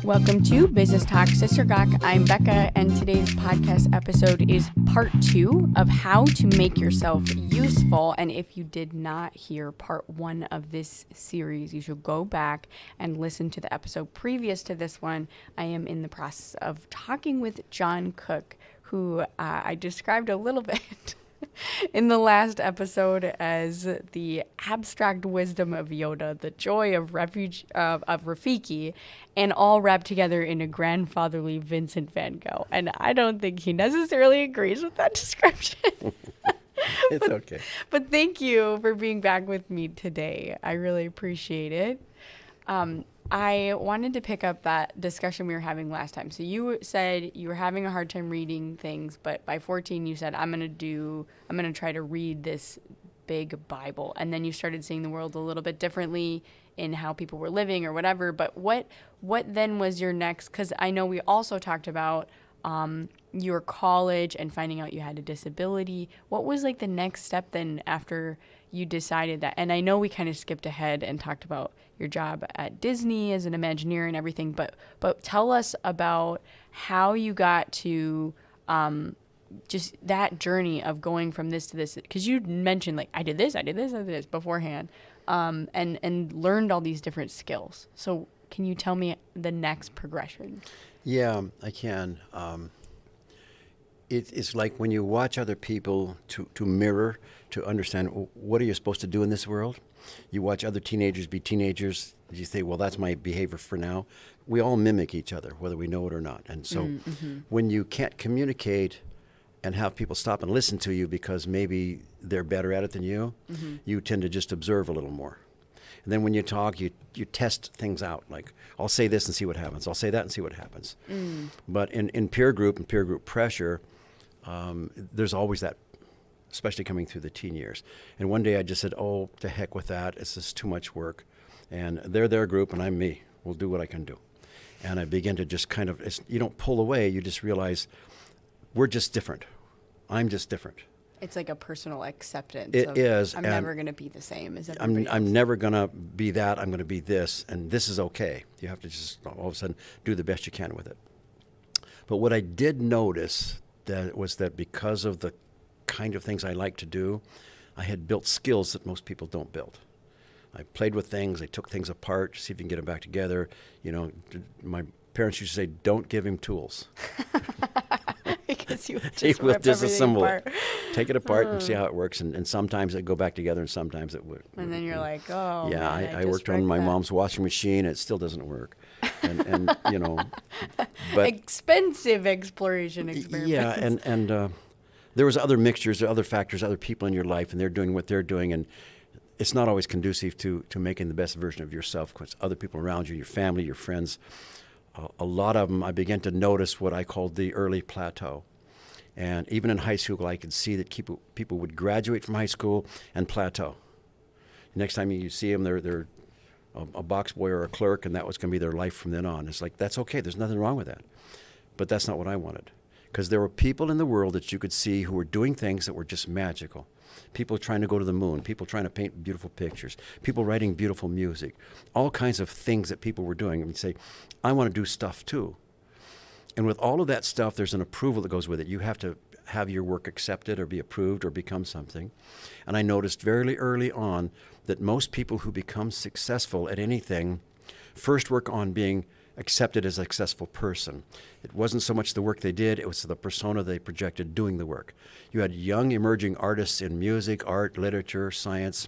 Welcome to Business Talk Sister Gawk. I'm Becca, and today's podcast episode is part 2 of how to make yourself useful. And if you did not hear part 1 of this series, you should go back and listen to the episode previous to this one. I am in the process of talking with John Cook, who I described a little bit in the last episode as the abstract wisdom of Yoda, the joy of Rafiki, and all wrapped together in a grandfatherly Vincent van Gogh. And I don't think he necessarily agrees with that description. It's okay. But thank you for being back with me today. I really appreciate it. I wanted to pick up that discussion we were having last time. So you said you were having a hard time reading things, but by 14 you said, I'm going to try to read this big Bible. And then you started seeing the world a little bit differently in how people were living or whatever. But what then was your next? Because I know we also talked about your college and finding out you had a disability. What was like the next step then after you decided that? And I know we kind of skipped ahead and talked about your job at Disney as an Imagineer and everything, but tell us about how you got to just that journey of going from this to this, because you mentioned like I did this beforehand, and learned all these different skills. So can you tell me the next progression? Yeah, I can. It's like when you watch other people to mirror, to understand what are you supposed to do in this world. You watch other teenagers be teenagers. You say, well, that's my behavior for now. We all mimic each other, whether we know it or not. And so when you can't communicate and have people stop and listen to you because maybe they're better at it than you, you tend to just observe a little more. And then when you talk, you test things out. Like, I'll say this and see what happens. I'll say that and see what happens. But in peer group and peer group pressure, there's always that, especially coming through the teen years. And one day I just said, oh, to heck with that. It's just too much work. And they're their group and I'm me. We'll do what I can do. And I began to just kind of, you don't pull away. You just realize we're just different. I'm just different. It's like a personal acceptance. It is. I'm never going to be the same as everybody else. I'm never going to be that. I'm going to be this. And this is okay. You have to just all of a sudden do the best you can with it. But what I did notice was that because of the kind of things I like to do, I had built skills that most people don't build. I played with things. I took things apart, see if you can get them back together. You know, my parents used to say, don't give him tools. Because you would just he will rip disassemble apart. it. Take it apart and see how it works. And sometimes it go back together and sometimes it would. And then you're like, oh, yeah, man, I worked on my mom's washing machine. It still doesn't work. And you know, but expensive exploration experiments. Yeah, and there was other mixtures, other factors, other people in your life, and they're doing what they're doing, and it's not always conducive to making the best version of yourself, because other people around you, your family, your friends, a lot of them, I began to notice what I called the early plateau. And even in high school, I could see that people would graduate from high school and plateau. Next time you see them, they're a box boy or a clerk, and that was going to be their life from then on. It's like, that's okay. There's nothing wrong with that. But that's not what I wanted. Because there were people in the world that you could see who were doing things that were just magical. People trying to go to the moon, people trying to paint beautiful pictures, people writing beautiful music, all kinds of things that people were doing. And you'd say, I want to do stuff too. And with all of that stuff, there's an approval that goes with it. You have to have your work accepted or be approved or become something. And I noticed very early on that most people who become successful at anything first work on being accepted as a successful person. It wasn't so much the work they did, it was the persona they projected doing the work. You had young emerging artists in music, art, literature, science,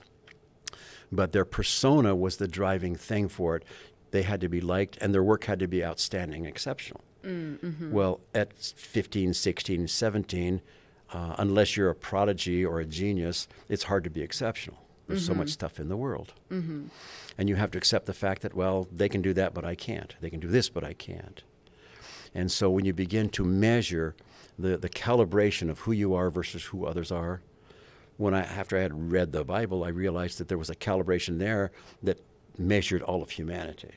but their persona was the driving thing for it. They had to be liked, and their work had to be outstanding, exceptional. Well, at 15, 16, 17, unless you're a prodigy or a genius, it's hard to be exceptional. There's so much stuff in the world. And you have to accept the fact that, well, they can do that, but I can't. They can do this, but I can't. And so when you begin to measure the calibration of who you are versus who others are, after I had read the Bible, I realized that there was a calibration there that measured all of humanity.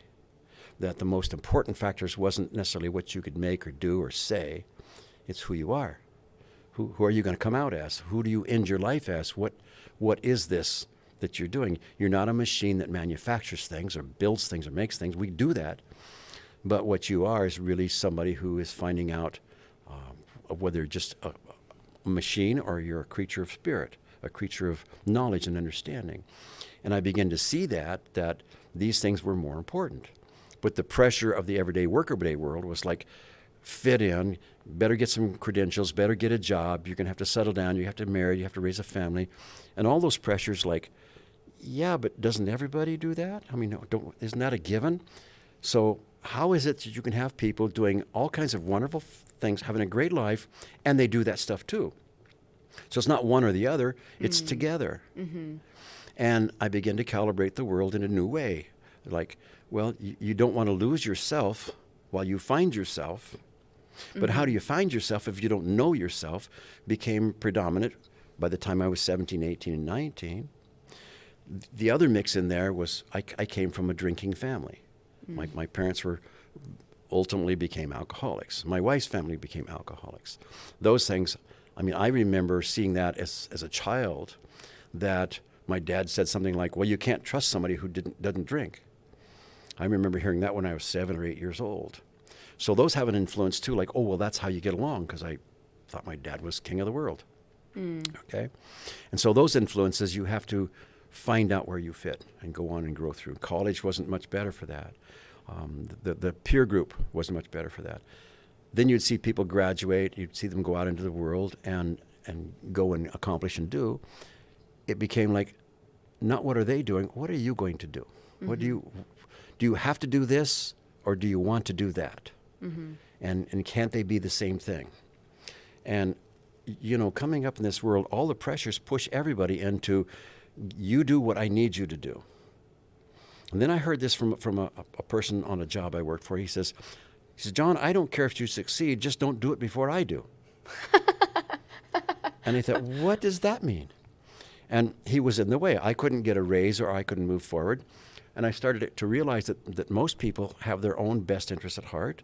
That the most important factors wasn't necessarily what you could make or do or say, it's who you are. Who are you going to come out as? Who do you end your life as? What is this that you're doing? You're not a machine that manufactures things or builds things or makes things. We do that. But what you are is really somebody who is finding out whether you're just a machine or you're a creature of spirit, a creature of knowledge and understanding. And I began to see that these things were more important. But the pressure of the everyday worker-day world was like, fit in, better get some credentials, better get a job, you're going to have to settle down, you have to marry, you have to raise a family. And all those pressures like, yeah, but doesn't everybody do that? I mean, isn't that a given? So how is it that you can have people doing all kinds of wonderful things, having a great life, and they do that stuff too? So it's not one or the other, it's together. Mm-hmm. And I began to calibrate the world in a new way. Like, well, you don't want to lose yourself while you find yourself. But how do you find yourself if you don't know yourself? Became predominant by the time I was 17, 18, and 19. The other mix in there was I came from a drinking family. My parents ultimately became alcoholics. My wife's family became alcoholics. Those things, I mean, I remember seeing that as a child, that my dad said something like, well, you can't trust somebody who doesn't drink. I remember hearing that when I was 7 or 8 years old. So those have an influence too, like, oh, well, that's how you get along, because I thought my dad was king of the world. Okay? And so those influences, you have to find out where you fit and go on and grow through. College wasn't much better for that. The peer group wasn't much better for that. Then you'd see people graduate, you'd see them go out into the world and go and accomplish and do. It became like, not what are they doing, what are you going to do? Mm-hmm. What do you have to do this, or do you want to do that? Mm-hmm. And can't they be the same thing? And, you know, coming up in this world, all the pressures push everybody into, you do what I need you to do. And then I heard this from a person on a job I worked for. He says, John, I don't care if you succeed, just don't do it before I do. And I thought, what does that mean? And he was in the way. I couldn't get a raise or I couldn't move forward. And I started to realize that most people have their own best interests at heart.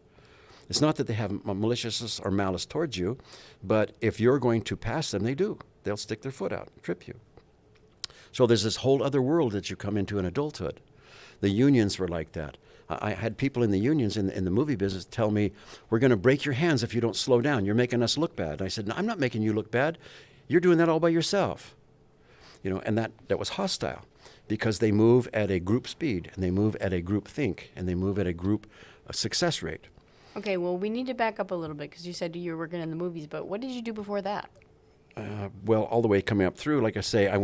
It's not that they have maliciousness or malice towards you, but if you're going to pass them, they do. They'll stick their foot out, trip you. So there's this whole other world that you come into in adulthood. The unions were like that. I had people in the unions in the movie business tell me, we're going to break your hands if you don't slow down. You're making us look bad. And I said, no, I'm not making you look bad. You're doing that all by yourself. You know, and that was hostile, because they move at a group speed, and they move at a group think, and they move at a group success rate. Okay, well, we need to back up a little bit, because you said you were working in the movies, but what did you do before that? Well, all the way coming up through, like I say, I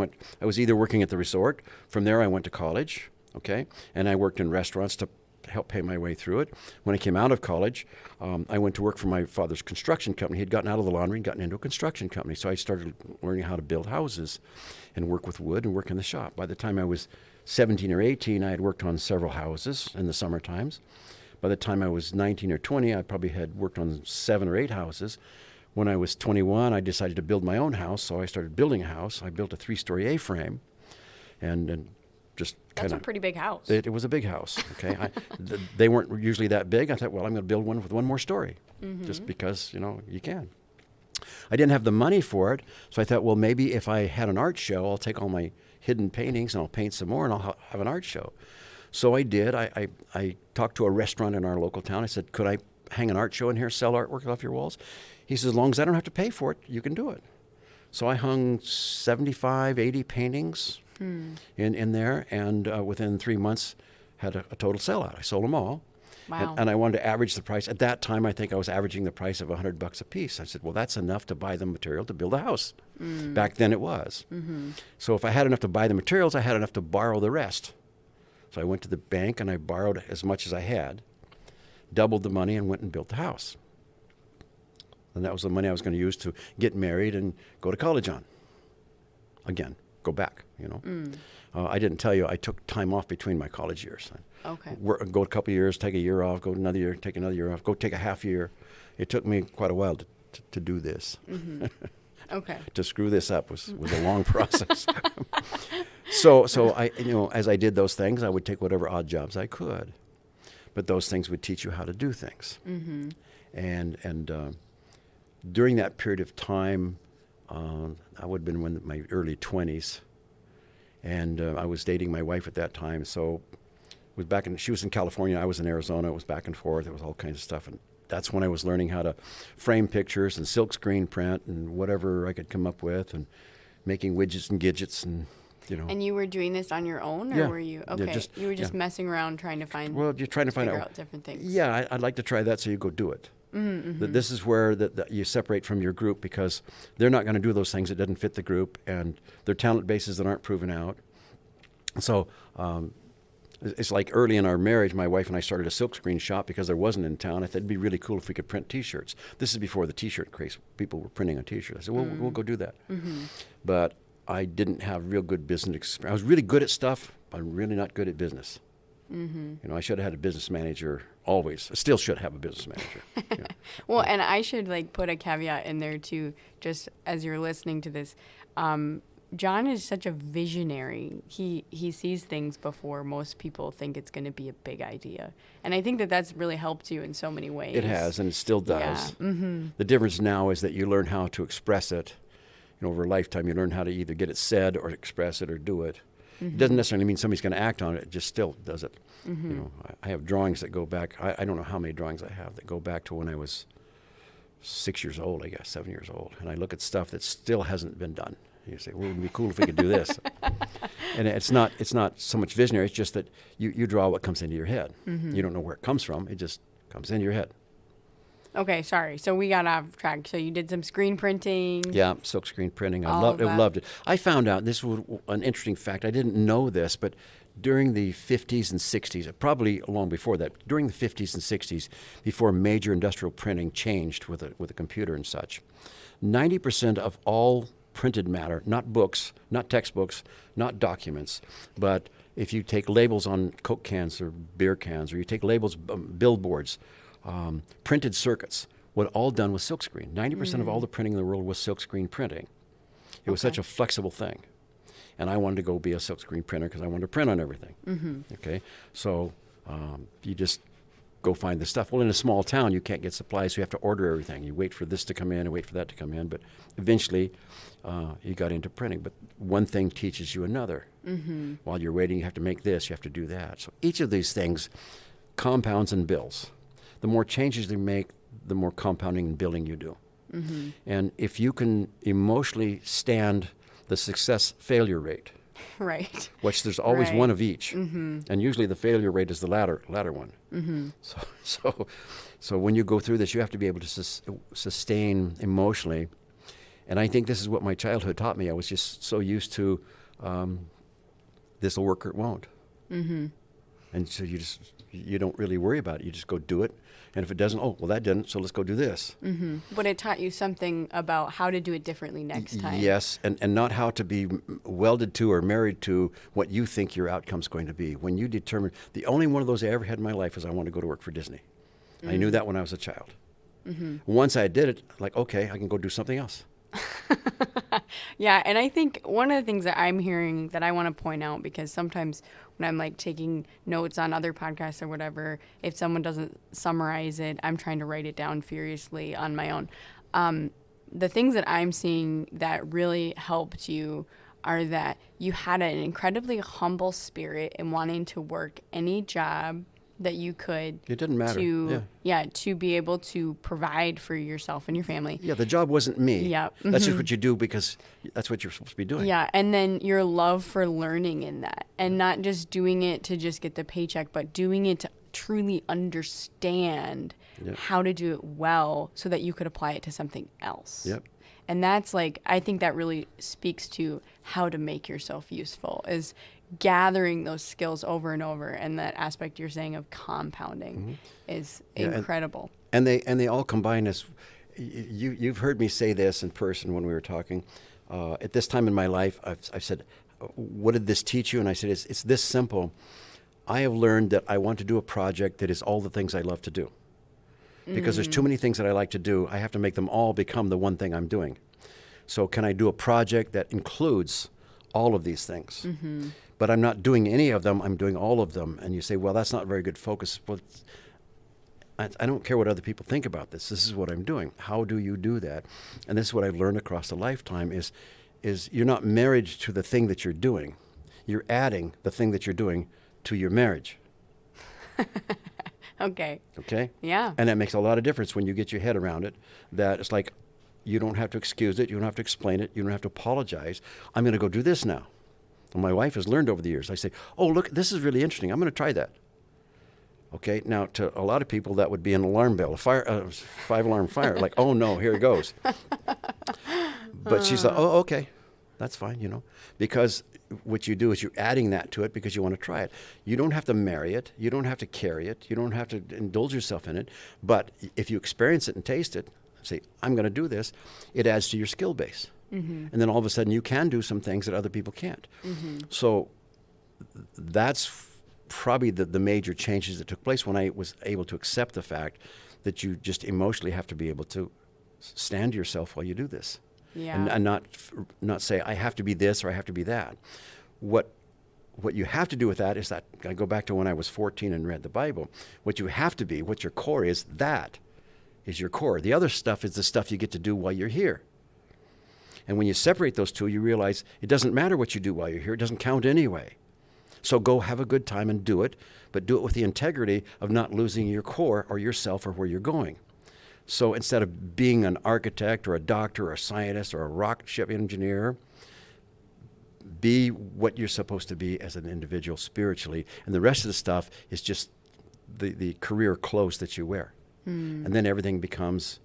was either working at the resort. From there, I went to college, okay? And I worked in restaurants to help pay my way through it. When I came out of college, I went to work for my father's construction company. He'd gotten out of the laundry and gotten into a construction company. So I started learning how to build houses and work with wood and work in the shop. By the time I was 17 or 18, I had worked on several houses in the summer times. By the time I was 19 or 20, I probably had worked on 7 or 8 houses. When I was 21, I decided to build my own house, so I started building a house. I built a 3-story A-frame, and just kind of... That's a pretty big house. It was a big house, okay? They weren't usually that big. I thought, well, I'm going to build one with one more story, just because, you know, you can. I didn't have the money for it, so I thought, well, maybe if I had an art show, I'll take all my hidden paintings and I'll paint some more and I'll have an art show. So I did. I talked to a restaurant in our local town. I said, could I hang an art show in here, sell artwork off your walls? He says, as long as I don't have to pay for it, you can do it. So I hung 75, 80 paintings in there, and within 3 months had a total sellout. I sold them all. Wow. And I wanted to average the price. At that time, I think I was averaging the price of $100 a piece. I said, well, that's enough to buy the material to build a house. Back then it was. So if I had enough to buy the materials, I had enough to borrow the rest. So I went to the bank and I borrowed as much as I had, doubled the money, and went and built the house. And that was the money I was going to use to get married and go to college on. Again, go back, you know. I didn't tell you, I took time off between my college years. Okay. Go a couple of years, take a year off, go another year, take another year off, go take a half year. It took me quite a while to do this. Okay. To screw this up was a long process. So I, you know, as I did those things, I would take whatever odd jobs I could. But those things would teach you how to do things. And during that period of time, I would have been in my early 20s, and I was dating my wife at that time. So She was in California, I was in Arizona. It was back and forth. It was all kinds of stuff. And that's when I was learning how to frame pictures and silk screen print and whatever I could come up with, and making widgets and gadgets and, And you were doing this on your own, or Yeah. were you Yeah, okay? You were just messing around trying to find. Well, you're trying to find figure out. out different things. Yeah, I'd like to try that, so you go do it. That this is where that you separate from your group, because they're not going to do those things that doesn't fit the group, and their talent bases that aren't proven out. So it's like early in our marriage, my wife and I started a silkscreen shop because there wasn't in town. I thought it'd be really cool if we could print T-shirts. This is before the T-shirt craze. People were printing on T-shirts. I said, well, we'll go do that. But I didn't have real good business experience. I was really good at stuff, but I'm really not good at business. I should have had a business manager always. I still should have a business manager. Well, and I should put a caveat in there too, just as you're listening to this. John is such a visionary. He sees things before most people think it's going to be a big idea. And I think that's really helped you in so many ways. It has, and it still does. Yeah. The difference now is that you learn how to express it. Over a lifetime, you learn how to either get it said or express it or do it. It doesn't necessarily mean somebody's going to act on it. It just still does it. I have drawings that go back. I don't know how many drawings I have that go back to when I was 6 years old, I guess, 7 years old. And I look at stuff that still hasn't been done. You say, well, it would be cool if we could do this. And it's not so much visionary. It's just that you draw what comes into your head. You don't know where it comes from. It just comes into your head. Okay, sorry. So we got off track. So you did some screen printing. Yeah, silk screen printing. I All of that. loved it. I found out, this was an interesting fact. I didn't know this, but during the 50s and 60s, probably long before that, during the 50s and 60s, before major industrial printing changed with a computer and such, 90% of all printed matter, not books, not textbooks, not documents, but if you take labels on Coke cans or beer cans, or you take labels, billboards, printed circuits, were all done with silkscreen. 90% of all the printing in the world was silkscreen printing. It was such a flexible thing. And I wanted to go be a silkscreen printer because I wanted to print on everything. Okay, so you just go find the stuff. Well, in a small town, you can't get supplies, so you have to order everything. You wait for this to come in and wait for that to come in. But eventually, you got into printing. But one thing teaches you another. While you're waiting, you have to make this, you have to do that. So each of these things compounds and builds. The more changes you make, the more compounding and building you do. And if you can emotionally stand the success-failure rate, Right. which there's always Right. one of each, and usually the failure rate is the latter one. So when you go through this, you have to be able to sustain emotionally. And I think this is what my childhood taught me. I was just so used to this will work or it won't. And so you don't really worry about it. You just go do it. And if it doesn't, oh, well, that didn't, so let's go do this. But it taught you something about how to do it differently next time. Yes, and not how to be welded to or married to what you think your outcome's going to be. When you determine, the only one of those I ever had in my life was I wanted to go to work for Disney. I knew that when I was a child. Once I did it, like, okay, I can go do something else. Yeah, and I think one of the things that I'm hearing that I want to point out, because sometimes when I'm taking notes on other podcasts or whatever, if someone doesn't summarize it, I'm trying to write it down furiously on my own. The things that I'm seeing that really helped you are that you had an incredibly humble spirit in wanting to work any job that you could. It didn't matter. To be able to provide for yourself and your family. Yeah, the job wasn't me. Yeah. That's just what you do because that's what you're supposed to be doing. Yeah, and then your love for learning in that, and not just doing it to just get the paycheck, but doing it to truly understand how to do it well so that you could apply it to something else. Yep. And that's I think that really speaks to how to make yourself useful, is gathering those skills over and over, and that aspect you're saying of compounding is incredible. And they all combine as you've heard me say this in person when we were talking. At this time in my life, I've said, what did this teach you? And I said, it's this simple. I have learned that I want to do a project that is all the things I love to do. Because there's too many things that I like to do. I have to make them all become the one thing I'm doing. So can I do a project that includes all of these things? But I'm not doing any of them, I'm doing all of them. And you say, well, that's not very good focus. Well, I don't care what other people think about this. This is what I'm doing. How do you do that? And this is what I've learned across a lifetime is you're not married to the thing that you're doing. You're adding the thing that you're doing to your marriage. Okay. Okay? Yeah. And that makes a lot of difference when you get your head around it, that it's like you don't have to excuse it, you don't have to explain it, you don't have to apologize. I'm going to go do this now. And my wife has learned over the years. I say, oh, look, this is really interesting. I'm going to try that. Okay, now to a lot of people that would be an alarm bell, a fire, 5-alarm fire. Like, oh no, here it goes. But she's like, oh, okay, that's fine, you know, because what you do is you're adding that to it because you want to try it. You don't have to marry it, you don't have to carry it, you don't have to indulge yourself in it. But if you experience it and taste it, say, I'm going to do this, it adds to your skill base. And then all of a sudden you can do some things that other people can't. So that's probably the major changes that took place when I was able to accept the fact that you just emotionally have to be able to stand to yourself while you do this. Yeah. And not say, I have to be this or I have to be that. What you have to do with that is that, I go back to when I was 14 and read the Bible, what you have to be, what your core is, that is your core. The other stuff is the stuff you get to do while you're here. And when you separate those two, you realize it doesn't matter what you do while you're here. It doesn't count anyway. So go have a good time and do it, but do it with the integrity of not losing your core or yourself or where you're going. So instead of being an architect or a doctor or a scientist or a rocket ship engineer, be what you're supposed to be as an individual spiritually. And the rest of the stuff is just the career clothes that you wear. And then everything becomes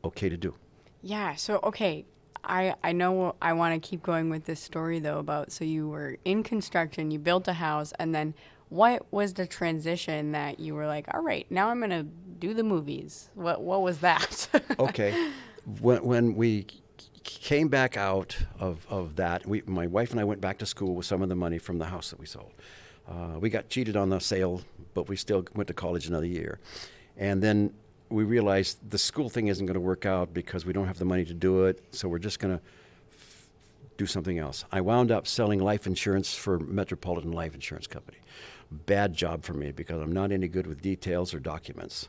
okay to do. Yeah. So, okay. I know I want to keep going with this story, though, about so you were in construction, you built a house, and then what was the transition that you were like, all right, now I'm going to do the movies? What was that? Okay. When we came back out of that, my wife and I went back to school with some of the money from the house that we sold. We got cheated on the sale, but we still went to college another year. And then we realized the school thing isn't going to work out because we don't have the money to do it, so we're just going to do something else. I wound up selling life insurance for Metropolitan Life Insurance Company. Bad job for me because I'm not any good with details or documents.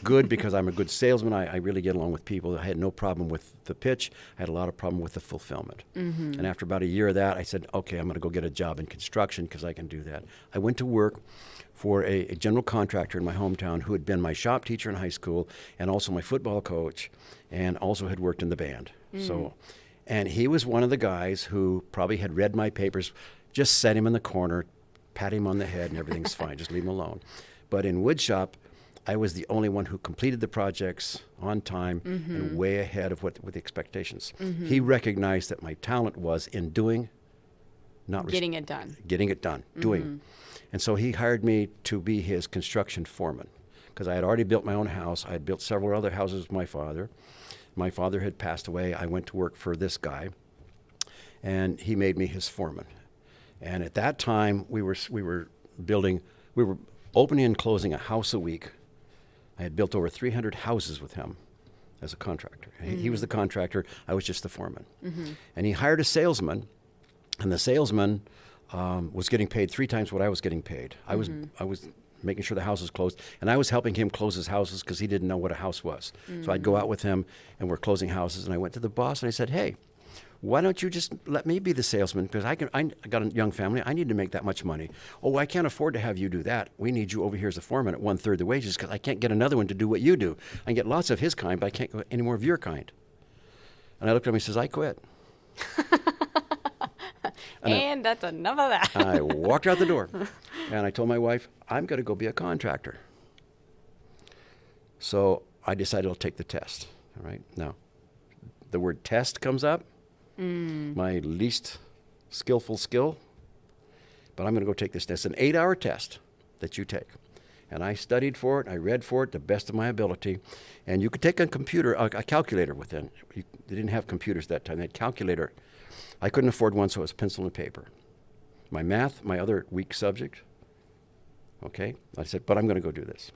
Good because I'm a good salesman. I really get along with people. I had no problem with the pitch. I had a lot of problem with the fulfillment. And after about a year of that, I said, okay, I'm going to go get a job in construction because I can do that. I went to work for a general contractor in my hometown who had been my shop teacher in high school and also my football coach and also had worked in the band. And he was one of the guys who probably had read my papers, just set him in the corner, pat him on the head, and everything's fine, just leave him alone. But in woodshop, I was the only one who completed the projects on time and way ahead of with the expectations. He recognized that my talent was in doing, not Getting it done. Getting it done, doing. And so he hired me to be his construction foreman because I had already built my own house. I had built several other houses with my father. My father had passed away. I went to work for this guy, and he made me his foreman. And at that time, we were opening and closing a house a week. I had built over 300 houses with him as a contractor. He was the contractor. I was just the foreman. And he hired a salesman, and the salesman was getting paid 3 times what I was getting paid. I was making sure the house was closed, and I was helping him close his houses because he didn't know what a house was. So I'd go out with him, and we're closing houses, and I went to the boss and I said, hey, why don't you just let me be the salesman? Because I got a young family. I need to make that much money. Oh, I can't afford to have you do that. We need you over here as a foreman at 1/3 the wages because I can't get another one to do what you do. I can get lots of his kind, but I can't get any more of your kind. And I looked at him and he says, I quit. And that's enough of that. I walked out the door, and I told my wife, I'm going to go be a contractor. So I decided I'll take the test. All right. Now, the word test comes up, my least skillful skill, but I'm going to go take this test. It's an 8-hour test that you take. And I studied for it. I read for it the best of my ability. And you could take a calculator with it. They didn't have computers that time. They had calculator. I couldn't afford one, so it was pencil and paper. My math, my other weak subject. Okay. I said, but I'm going to go do this.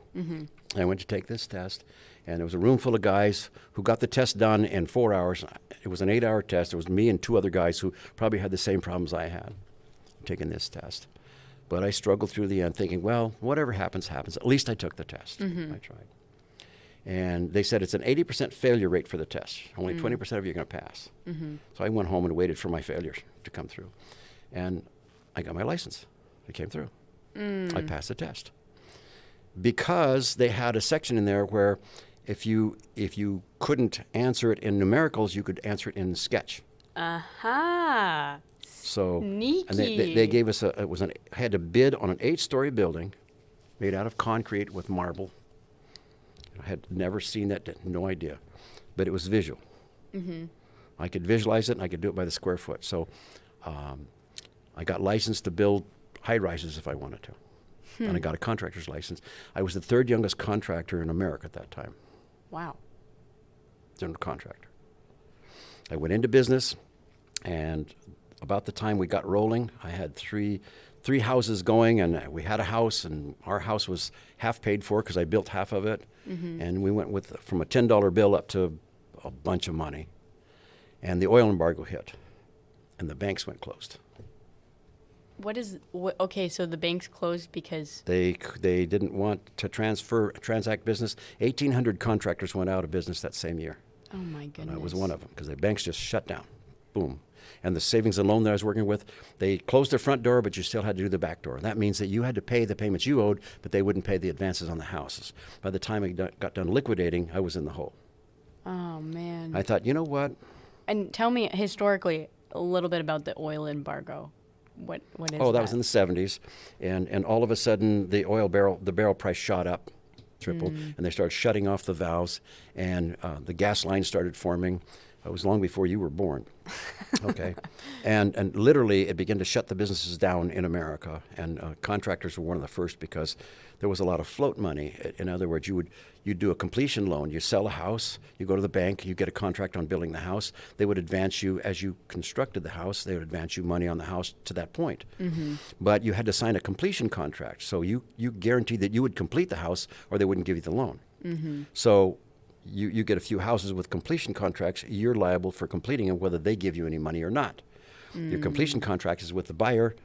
I went to take this test, and there was a room full of guys who got the test done in 4 hours. It was an 8-hour test. It was me and 2 other guys who probably had the same problems I had taking this test. But I struggled through the end thinking, well, whatever happens, happens. At least I took the test. I tried. And they said it's an 80% failure rate for the test. Only 20% of you are going to pass. So I went home and waited for my failures to come through. And I got my license. It came through. I passed the test. because they had a section in there where if you couldn't answer it in numericals, you could answer it in sketch. Aha. So, Sneaky. and they gave us I had to bid on an 8-story building made out of concrete with marble. I had never seen that, no idea, but it was visual. I could visualize it, and I could do it by the square foot. So I got licensed to build high-rises if I wanted to, and I got a contractor's license. I was the 3rd youngest contractor in America at that time. Wow. General contractor. I went into business, and about the time we got rolling, I had three houses going, and we had a house, and our house was half paid for because I built half of it. And we went from a $10 bill up to a bunch of money. And the oil embargo hit, and the banks went closed. Okay, so the banks closed because They didn't want to transact business. 1,800 contractors went out of business that same year. oh my And goodness. I was one of them because the banks just shut down. Boom. And the savings and loan that I was working with, they closed their front door, but you still had to do the back door. That means that you had to pay the payments you owed, but they wouldn't pay the advances on the houses. By the time I got done liquidating, I was in the hole. Oh man. I thought, you know what? And tell me historically a little bit about the oil embargo. What is Oh, that was in the 70s. And all of a sudden, the barrel price shot up, tripled, and they started shutting off the valves, and the gas lines started forming. It was long before you were born. Okay. And literally, it began to shut the businesses down in America. And contractors were one of the first because there was a lot of float money. In other words, you'd do a completion loan. You sell a house, you go to the bank, you get a contract on building the house. They would advance you, as you constructed the house, they would advance you money on the house to that point. But you had to sign a completion contract. So you guaranteed that you would complete the house or they wouldn't give you the loan. So you get a few houses with completion contracts, you're liable for completing them whether they give you any money or not. Your completion contract is with the buyer,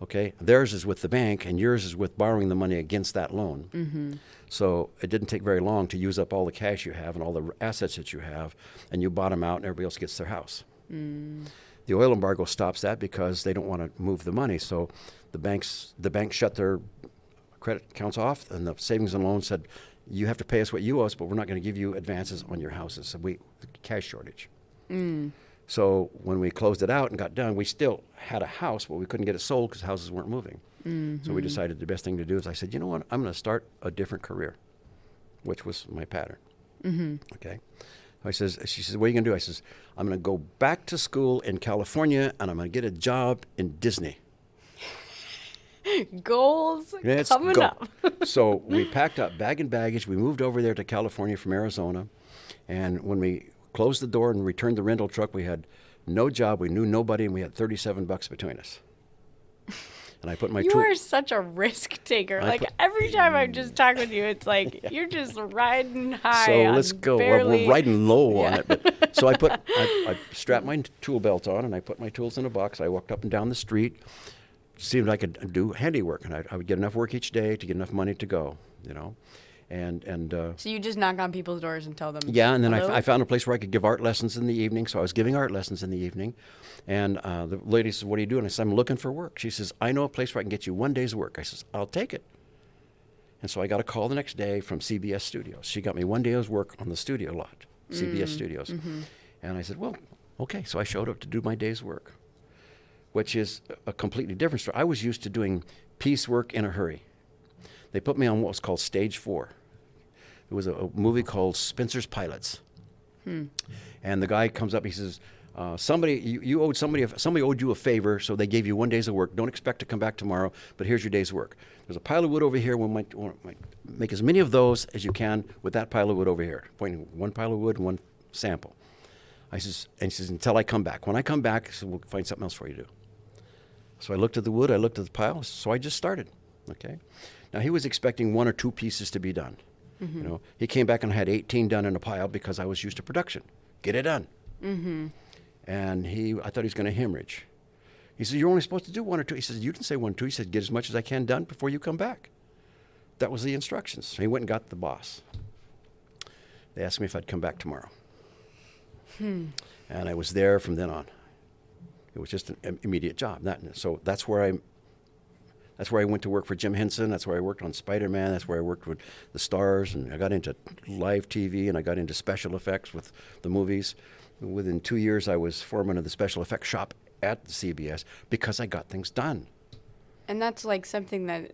okay? Theirs is with the bank, and yours is with borrowing the money against that loan. So it didn't take very long to use up all the cash you have and all the assets that you have, and you bottom out and everybody else gets their house. The oil embargo stops that because they don't want to move the money. So the banks shut their credit accounts off, and the savings and loans said, you have to pay us what you owe us, but we're not going to give you advances on your houses. So cash shortage. So when we closed it out and got done, we still had a house, but we couldn't get it sold because houses weren't moving. So we decided the best thing to do is I said, you know what, I'm going to start a different career, which was my pattern. Okay. She says, what are you going to do? I says, I'm going to go back to school in California, and I'm going to get a job in Disney. Goals Let's coming go. up. So we packed up bag and baggage. We moved over there to California from Arizona. And when we closed the door and returned the rental truck, we had no job. We knew nobody, and we had $37 between us. And I put my You are such a risk taker. Every time I just talk with you, it's like you're just riding high. So on let's go. Barely... We're riding low on it. But, so I strapped my tool belt on, and I put my tools in a box. I walked up and down the street, see if I could do handiwork, and I would get enough work each day to get enough money to go, you know. So you just knock on people's doors and tell them. Yeah, and then hello? I found a place where I could give art lessons in the evening. So I was giving art lessons in the evening, and the lady says, "What are you doing?" I said, "I'm looking for work." She says, "I know a place where I can get you one day's work." I says, "I'll take it." And so I got a call the next day from CBS Studios. She got me one day's work on the studio lot, CBS Studios, and I said, "Well, okay." So I showed up to do my day's work, which is a completely different story. I was used to doing piecework in a hurry. They put me on what was called Stage 4. It was a movie called Spencer's Pilots. And the guy comes up, he says, somebody owed you a favor, so they gave you one day's of work. Don't expect to come back tomorrow, but here's your day's work. There's a pile of wood over here. We might make as many of those as you can with that pile of wood over here. Pointing one pile of wood and one sample. He says, until I come back. When I come back, so we'll find something else for you to do. So I looked at the wood, I looked at the pile, so I just started. Okay. Now he was expecting one or two pieces to be done. You know, he came back and had 18 done in a pile because I was used to production. Get it done. And I thought he was going to hemorrhage. He said, "You're only supposed to do one or two." He says, "You didn't say one or two." He said, "Get as much as I can done before you come back." That was the instructions. So he went and got the boss. They asked me if I'd come back tomorrow. And I was there from then on. It was just an immediate job. So that's where That's where I went to work for Jim Henson. That's where I worked on Spider-Man. That's where I worked with the stars, and I got into live TV, and I got into special effects with the movies. Within 2 years, I was foreman of the special effects shop at the CBS because I got things done. And that's like something that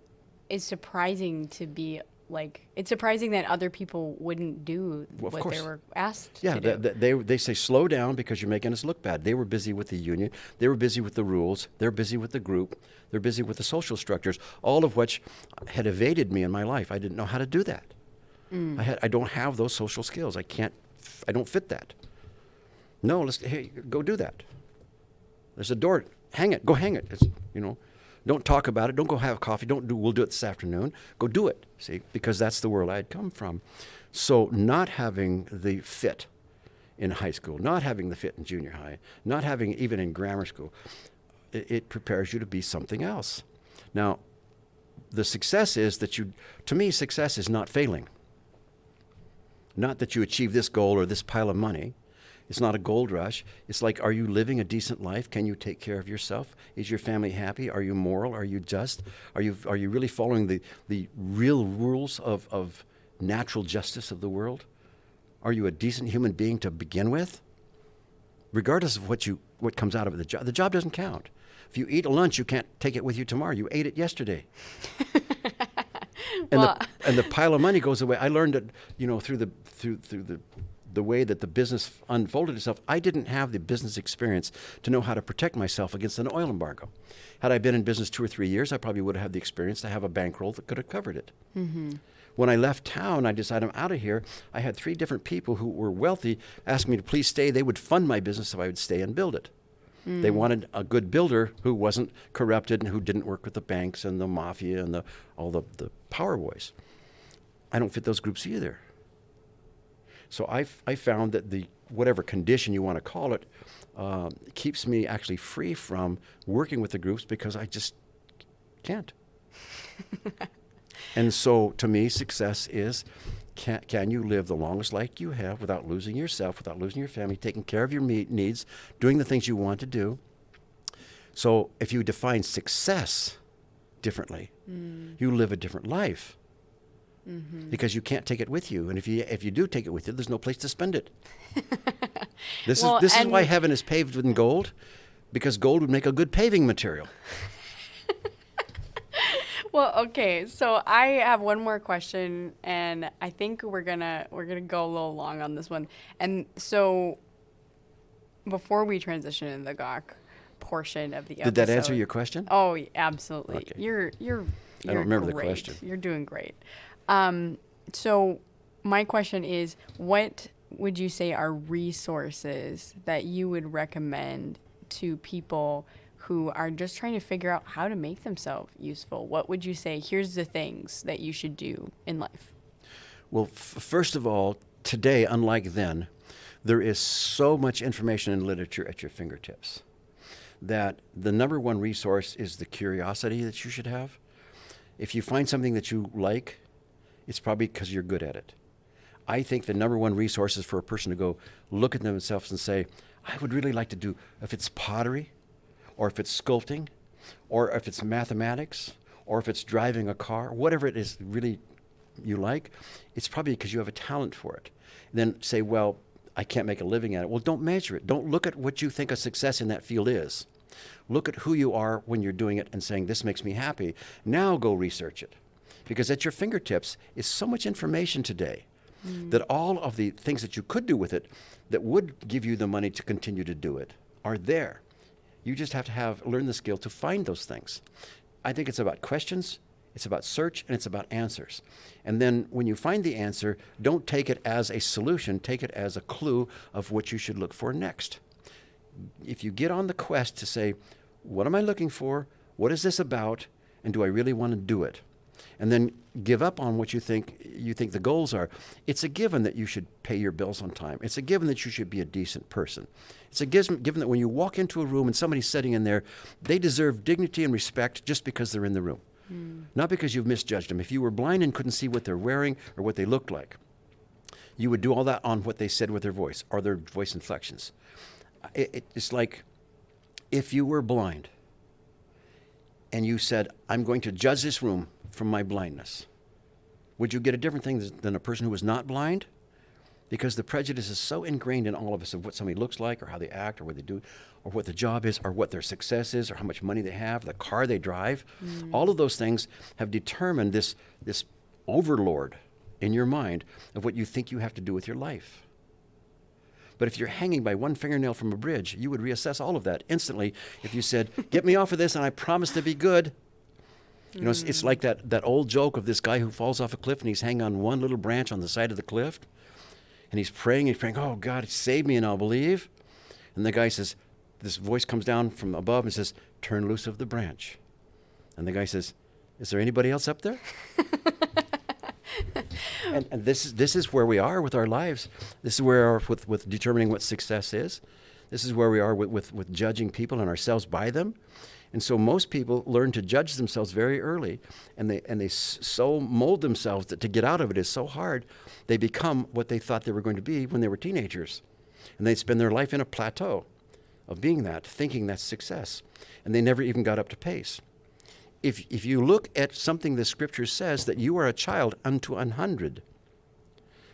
is surprising to be like, it's surprising that other people wouldn't do Well, what course. they were asked Yeah, to do. they say slow down because you're making us look bad. They were busy with the union. They were busy with the rules. They're busy with the group. They're busy with the social structures, all of which had evaded me in my life. I didn't know how to do that. I don't have those social skills. I don't fit that. No, hey, go do that. There's a door. Hang it. Go hang it. Don't talk about it. Don't go have coffee. We'll do it this afternoon. Go do it. See, because that's the world I had come from. So not having the fit in high school, not having the fit in junior high, not having even in grammar school, it prepares you to be something else. Now, the success is that to me, success is not failing. Not that you achieve this goal or this pile of money. It's not a gold rush. It's like, are you living a decent life? Can you take care of yourself? Is your family happy? Are you moral? Are you just? Are you really following the real rules of natural justice of the world? Are you a decent human being to begin with? Regardless of what comes out of it, the job doesn't count. If you eat a lunch, you can't take it with you tomorrow. You ate it yesterday. And the pile of money goes away. I learned that, through the way that the business unfolded itself. I didn't have the business experience to know how to protect myself against an oil embargo. Had I been in business 2 or 3 years, I probably would have had the experience to have a bankroll that could have covered it. Mm-hmm. When I left town, I decided I'm out of here. I had 3 different people who were wealthy ask me to please stay. They would fund my business if I would stay and build it. They wanted a good builder who wasn't corrupted and who didn't work with the banks and the mafia and all the power boys. I don't fit those groups either. So I found that whatever condition you want to call it keeps me actually free from working with the groups because I just can't. And so to me, success is, can you live the longest life you have without losing yourself, without losing your family, taking care of your needs, doing the things you want to do. So if you define success differently, you live a different life. Mm-hmm. Because you can't take it with you, and if you do take it with you, there's no place to spend it. This is why heaven is paved with gold, because gold would make a good paving material. Well, okay, so I have one more question, and I think we're gonna go a little long on this one. And so, before we transition into the Gawk portion of the episode, did that answer your question? Oh, absolutely. Okay. You're I don't remember great. the question. You're doing great. So my question is, what would you say are resources that you would recommend to people who are just trying to figure out how to make themselves useful? What would you say, here's the things that you should do in life? Well, first of all, today, unlike then, there is so much information and literature at your fingertips that the number one resource is the curiosity that you should have. If you find something that you like, it's probably because you're good at it. I think the number one resource is for a person to go look at themselves and say, I would really like to do, if it's pottery, or if it's sculpting, or if it's mathematics, or if it's driving a car, whatever it is really you like, it's probably because you have a talent for it. Then say, well, I can't make a living at it. Well, don't measure it. Don't look at what you think a success in that field is. Look at who you are when you're doing it and saying, this makes me happy. Now go research it. Because at your fingertips is so much information today that all of the things that you could do with it that would give you the money to continue to do it are there. You just have to learn the skill to find those things. I think it's about questions, it's about search, and it's about answers. And then when you find the answer, don't take it as a solution, take it as a clue of what you should look for next. If you get on the quest to say, what am I looking for? What is this about? And do I really want to do it? And then give up on what you think the goals are. It's a given that you should pay your bills on time. It's a given that you should be a decent person. It's a given that when you walk into a room and somebody's sitting in there, they deserve dignity and respect just because they're in the room. Not because you've misjudged them. If you were blind and couldn't see what they're wearing or what they looked like, you would do all that on what they said with their voice or their voice inflections. It's like if you were blind and you said, I'm going to judge this room from my blindness, would you get a different thing than a person who was not blind? Because the prejudice is so ingrained in all of us of what somebody looks like or how they act or what they do or what the job is or what their success is or how much money they have, the car they drive. All of those things have determined this overlord in your mind of what you think you have to do with your life. But if you're hanging by one fingernail from a bridge, you would reassess all of that instantly if you said, get me off of this and I promise to be good. You know, it's like that old joke of this guy who falls off a cliff and he's hanging on one little branch on the side of the cliff. And he's praying, oh, God, save me and I'll believe. And the guy says, this voice comes down from above and says, turn loose of the branch. And the guy says, is there anybody else up there? and this is where we are with our lives. This is where we are with determining what success is. This is where we are with judging people and ourselves by them. And so most people learn to judge themselves very early, and they so mold themselves that to get out of it is so hard. They become what they thought they were going to be when they were teenagers. And they spend their life in a plateau of being that, thinking that's success. And they never even got up to pace. If you look at something the Scripture says, that you are a child unto 100,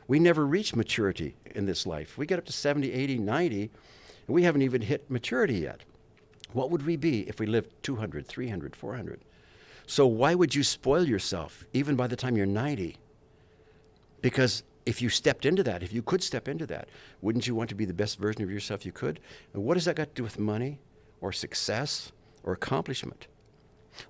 we never reach maturity in this life. We get up to 70, 80, 90, and we haven't even hit maturity yet. What would we be if we lived 200, 300, 400? So why would you spoil yourself even by the time you're 90? Because if you stepped into that, if you could step into that, wouldn't you want to be the best version of yourself you could? And what does that got to do with money or success or accomplishment?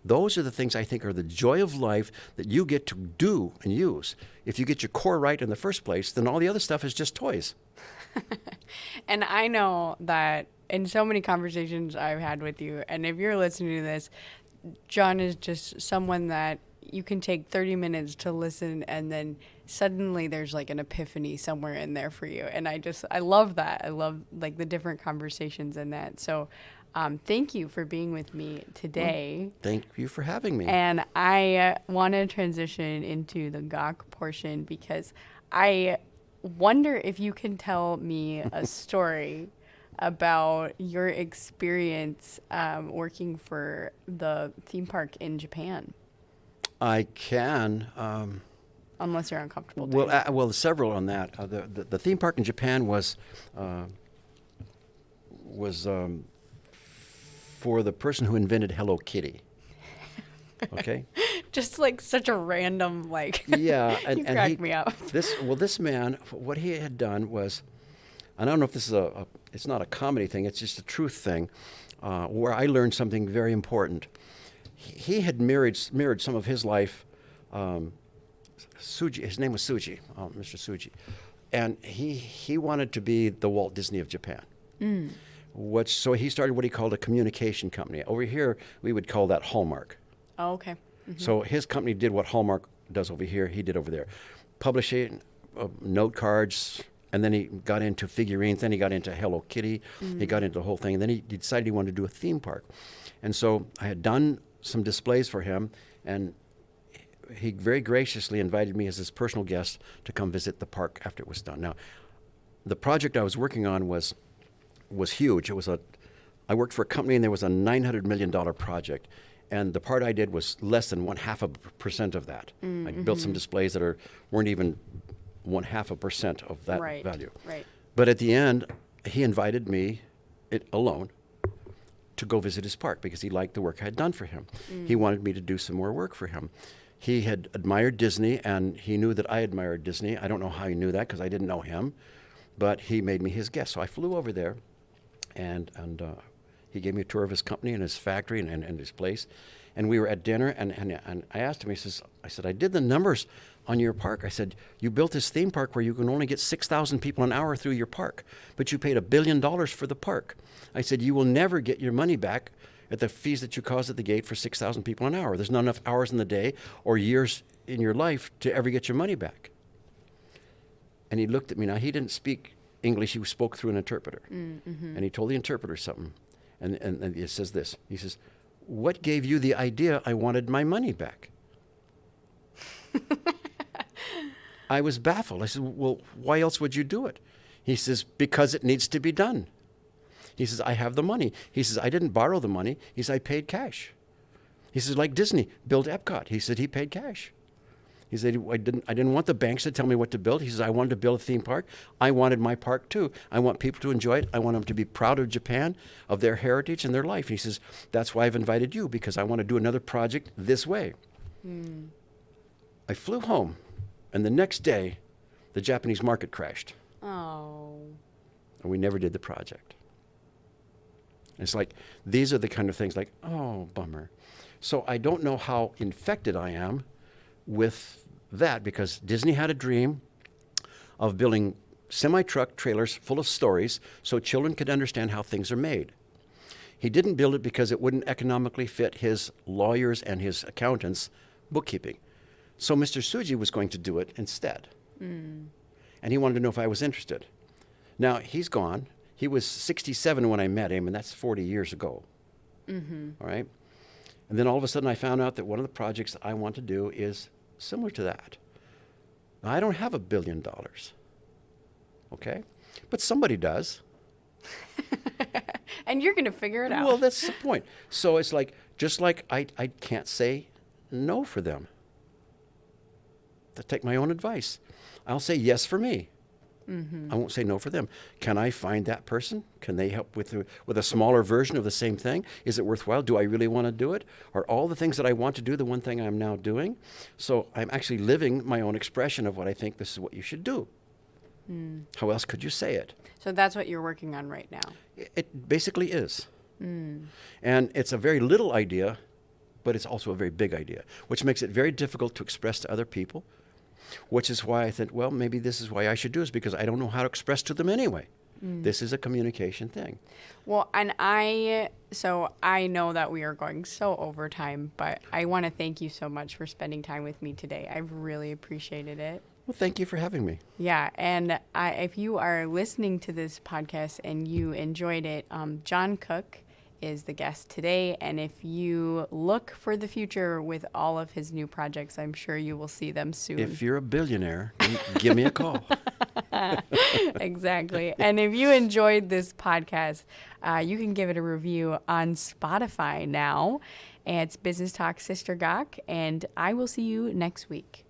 Those are the things I think are the joy of life that you get to do and use. If you get your core right in the first place, then all the other stuff is just toys. And I know that in so many conversations I've had with you, and if you're listening to this, John is just someone that you can take 30 minutes to listen, and then suddenly there's like an epiphany somewhere in there for you. And I love that. I love like the different conversations in that. So thank you for being with me today. Well, thank you for having me. And I want to transition into the Gawk portion, because I wonder if you can tell me a story about your experience working for the theme park in Japan. I can. Unless you're uncomfortable. Well, several on that. The theme park in Japan was for the person who invented Hello Kitty. Okay. Just like such a random Yeah, you cracked me up. This man, what he had done was, I don't know if this is it's not a comedy thing, it's just a truth thing, where I learned something very important. He had mirrored some of his life. Suji, his name was Suji, Mr. Suji, and he wanted to be the Walt Disney of Japan. So he started what he called a communication company. Over here, we would call that Hallmark. Oh, okay. Mm-hmm. So his company did what Hallmark does over here, he did over there. Publishing note cards, and then he got into figurines, then he got into Hello Kitty, he got into the whole thing, and then he decided he wanted to do a theme park. And so I had done some displays for him, and he very graciously invited me as his personal guest to come visit the park after it was done. Now, the project I was working on was huge. I worked for a company, and there was a $900 million project. And the part I did was less than 0.5% of that. I built some displays that weren't even 0.5% of that value. Right. But at the end, he invited me alone to go visit his park because he liked the work I had done for him. He wanted me to do some more work for him. He had admired Disney, and he knew that I admired Disney. I don't know how he knew that because I didn't know him, but he made me his guest. So I flew over there, and he gave me a tour of his company and his factory and his place. And we were at dinner, and I asked him, I said, I did the numbers on your park. I said, you built this theme park where you can only get 6,000 people an hour through your park, but you paid $1 billion for the park. I said, you will never get your money back at the fees that you caused at the gate for 6,000 people an hour. There's not enough hours in the day or years in your life to ever get your money back. And he looked at me. Now, he didn't speak English. He spoke through an interpreter. And he told the interpreter something. And he says this. He says, what gave you the idea I wanted my money back? I was baffled. I said, well, why else would you do it? He says, because it needs to be done. He says, I have the money. He says, I didn't borrow the money. He says, I paid cash. He says, like Disney, build Epcot. He said he paid cash. He said, I didn't want the banks to tell me what to build. He says, I wanted to build a theme park. I wanted my park too. I want people to enjoy it. I want them to be proud of Japan, of their heritage and their life. And he says, that's why I've invited you, because I want to do another project this way. I flew home, and the next day, the Japanese market crashed. Oh. And we never did the project. It's like, these are the kind of things like, oh, bummer. So I don't know how infected I am with that, because Disney had a dream of building semi-truck trailers full of stories so children could understand how things are made. He didn't build it because it wouldn't economically fit his lawyers and his accountants' bookkeeping. So Mr. Tsuji was going to do it instead. And he wanted to know if I was interested. Now, he's gone. He was 67 when I met him, and that's 40 years ago. All right? And then all of a sudden I found out that one of the projects I want to do is similar to that. Now, I don't have $1 billion, okay? But somebody does. And you're going to figure it out. Well, that's the point. So it's like, just like I can't say no for them. To take my own advice. I'll say yes for me. I won't say no for them. Can I find that person? Can they help with a smaller version of the same thing? Is it worthwhile? Do I really want to do it? Are all the things that I want to do the one thing I'm now doing? So I'm actually living my own expression of what I think this is what you should do. How else could you say it? So that's what you're working on right now. It basically is. And it's a very little idea, but it's also a very big idea, which makes it very difficult to express to other people. Which is why I think, well, maybe this is why I should do this, because I don't know how to express to them anyway. This is a communication thing. Well, and so I know that we are going so over time, but I want to thank you so much for spending time with me today. I've really appreciated it. Well, thank you for having me. Yeah, and if you are listening to this podcast and you enjoyed it, John Cook is the guest today, and if you look for the future with all of his new projects, I'm sure you will see them soon. If you're a billionaire, give me a call. Exactly. And if you enjoyed this podcast, you can give it a review on Spotify now. It's Business Talk Sister Gawk, and I will see you next week.